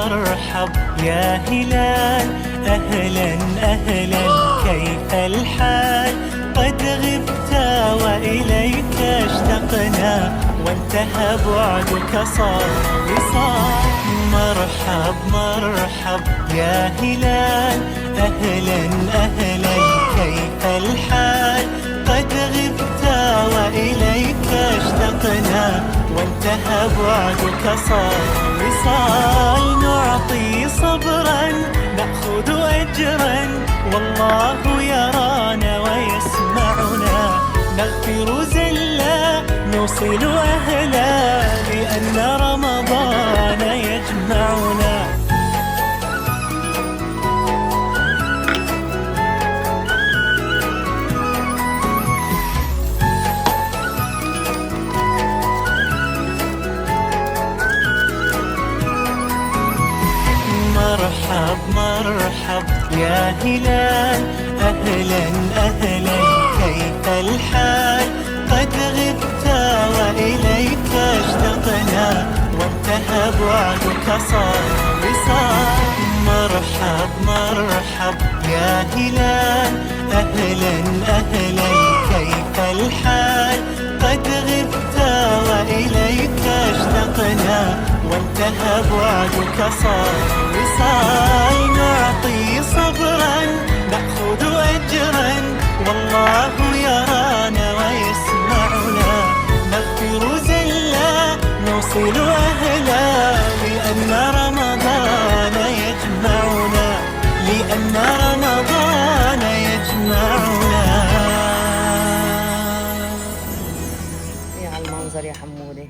مرحب يا هلال، أهلا أهلا كيف الحال؟ قد غبت وإليك اشتقنا، وانتهى بعدك صار وصال. مرحب مرحب يا هلال، أهلا أهلا كيف الحال؟ قد غبت وإليك اشتقنا، وانتهى بعدك صار وصال. نعطي صبرا نأخذ أجرا، والله يرانا ويسمعنا. نغفر زلا نوصل أهلا، لأن رمضان يجمعنا. مرحب مرحب يا هلال، أهلا أهلا كيف الحال؟ قد غبت وإليك اشتقنا، وانتهى بعدك صار وصال. مرحب مرحب يا هلال، أهلا أهلا كيف الحال؟ قد غبت وإليك اشتقنا، وانتهى بعدك صار وصال. نعطي صبرا نأخذ أجرا، والله يرانا ويسمعنا. نغفر زلا نوصل أهلا، لأن رمضان يجمعنا، لأن رمضان يجمعنا. يا على المنظر يا حمودة.